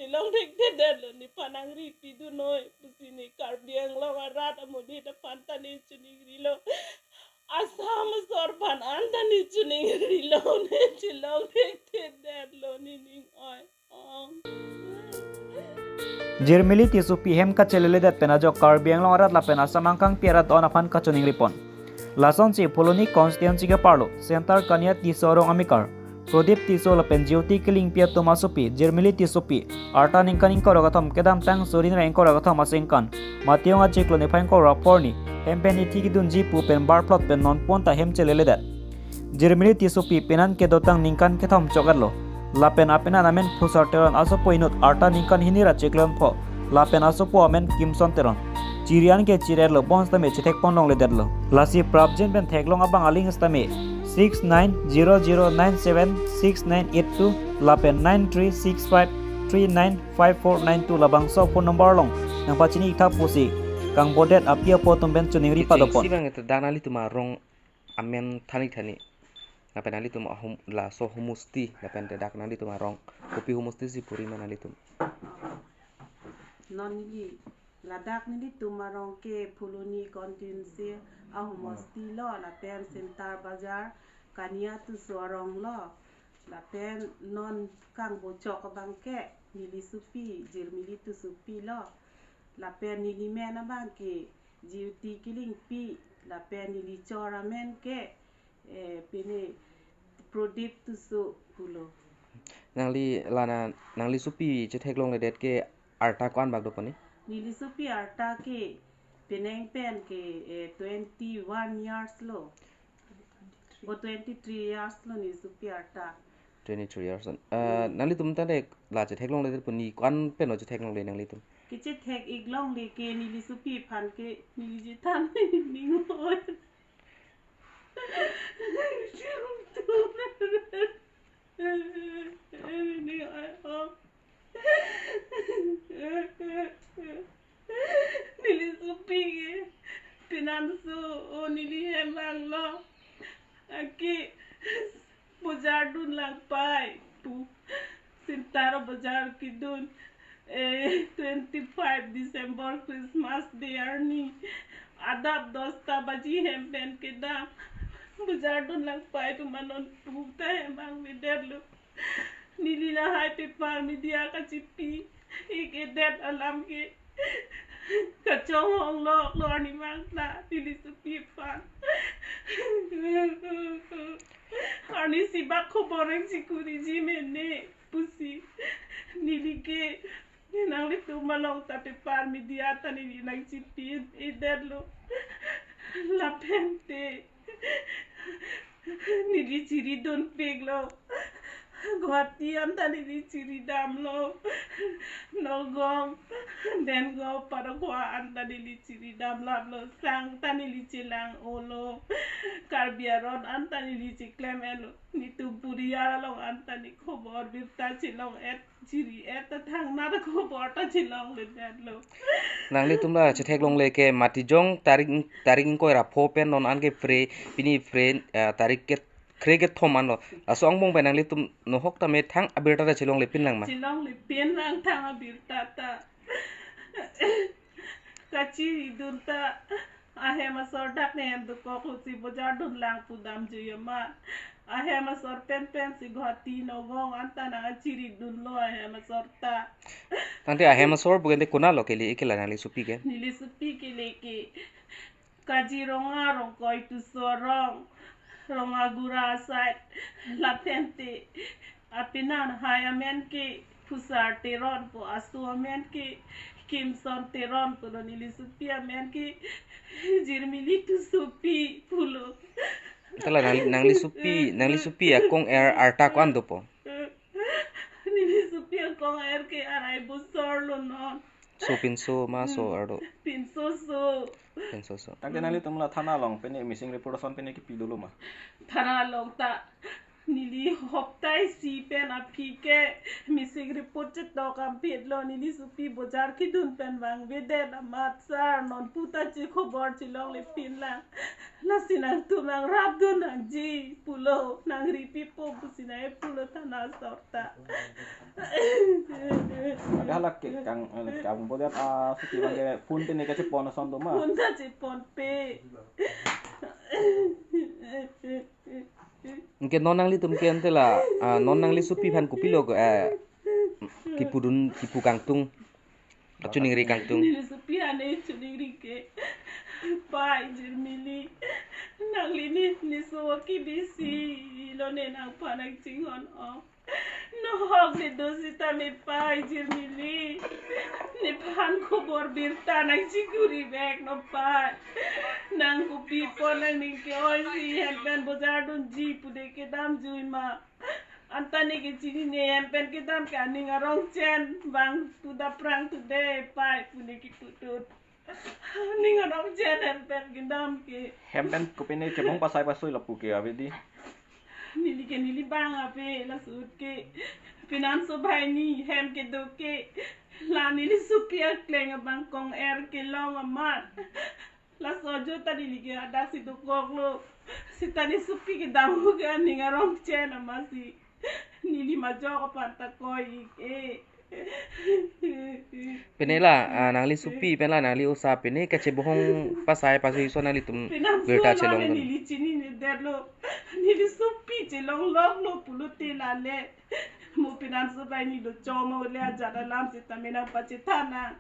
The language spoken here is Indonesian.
cilong dik tidak lo ni panang ripi du noi pusini karbiang lo ngarat amudi depan tani cuni grilo asam sorban anda ni cuni grilo ni cilong dik tidak lo ni ning oi Jirmili tisu pihem ka chelele dat pena jo karbiang lo ngarat la pena samangkang piarat on afan ka chuning ripon lason si poloni constituency ke parlo center kania tisorong amikar Prodip tiso lapen jyoti kiling pia tomasupi Jirmili tisupi arta ningkan ingko ragathom kedam tang sorin ra ingko ragathom asingkan mationg achik lo ne phain ko raporni hempen iti kidun ji pu pen bar plot pen non ponta hem chelele dat Jirmili tisupi penan ke dotang ningkan ke thom chogarlo lapen apena namen phusar teron aso poinut arta ningkan hinira chiklon pho lapen aso po amen kimson teron Chirian ke chirelo bons tame chithek ponlong le dadlo lasi prabjen pen theklong abang aling stame 6900976982 lapen 9365395492 labang so phone number long nang pachini itha pusi kang bodet apia potom ben chuning ri padopon sibang eta danali tuma rong amen thani lapen ali tuma la so humusti lapen te dak nali tuma rong kopi humusti si puri manali tum nongi ladak ni tumarong ke puluni kontinsi ahumusti lo lapen sentar bazar kania tu suarong lo lapen non kang bocok bangke nili supi Jirmili tu supi lo lapen nili mena bangke jiuti kiling pi lapen nili chora men ke pini prodip tu su pulo nangli lana nangli supi chethek long le det ke arta kwan bag do pani nili supi arta ke peneng pen ke 21 years lo go 23 years lo ni supi arta 23 years nangli tum ta de la chethek long le det puni kwan pen no chethek long le nangli tum kiche thek iglong le ke nili supi phan ke nili jitan ningoy nili supi pinansu o nili hemang lo aki bazaar dun lang pai pu sintaro bazaar kidun 25 December Christmas day arni adab dosta baji hempen keda bazaar dun lang pai tu manon pukta hemang midelu nilila hai pepar media ka chipi ik edet alam ke kachong hong lo ni mang na nili supi fan arni sibak khoboreng sikuri ji menne pusi nili ke nangli tu malong tapi par media tani nang chipi edelo la pente nili chiri don peglo Guwahati antani di ciri damlo nogong den go paragwa antani di ciri damlo sang tani di cilang olo karbiaron antani di ciklem elo nitu puriara long antani khobor birta cilong et ciri et thang na khobor ta cilong le dadlo nangli tumla chethek long le ke matijong tarik ko ra pho pen non an ke fre pini fre tarik ke kreget thomano aso angbong benang li tum no hokta me thang abirta da chilong le pin lang ma chilong le pin lang thang abirta ta kachi dunta ahe masor dak ne du ko khusi bazaar dun lang pudam juyama ahe masor pen si Guwahati no gong anta na chiri dun lo ahe masor ta tante ahe masor bugende kuna lo ke li ikela nali supi ke nili supi ke leke Kajironga rong koi tu sorong Rongagura side latente apinan hayamen ke pusar teron po asuamen ke kimson teron po nili supi amen ke Jirmili tu supi pulo tala nangli supi akong air arta kwan do po nili supi akong air ke arai busor lo non so pinso ma so ardo pinso so tangke nali tumla thana long pene missing report son pene ki pidolo ma thana long ta nili hoptai si pen apki ke missing report che to complete lo nili supi bazaar ki dun pen bang bede na matsar non puta che khobor chi long le pin la sinang tu nang rap do nang ji pulo nang ripi po busina e pulo thana sorta ada halak ke kang bodat suki bangke pun tene kace pon son to ma Punta Jepon pe. Mungkin non nangli tum kian tela non nangli supi phan kupilo kipu kangtung kacuning ri kangtung Nili supi ane chuning ke. Pai jirmili. Nangli ni so ki bisi lo ne nang panak jingon o. No hog ni dosita me pai jirmili. Ni pan ko bor birta nang chikuri bek no pai. Nang ko pipo nang ni ke oi si hen bozar dun ji pude ke dam juima. Antani ke chini ne hen ke dam ka ni ngarong chen bang puda prang today pai pude ki tutut. Ni ngarong chen hen ke dam ke. hempen ko pene cebong pasai pasoi lapu ke abedi Nili bang ape la sut ke pinan so bhai ni hem ke do ke la nili supia kleng bang kong er ke long amat la so jo ta nili ke ada si do koklo si tani supi ke damu ke ni ngarong chen amasi nili ma jo ko panta koi ke penela nangli supi penla nangli usa pene kace bohong pasai pasui so nangli tum gerta chelong don nili chini ni derlo nili supi chelong long lo puluti la le mo pinan so bai ni do chomo le aja da lam se tamena pachitana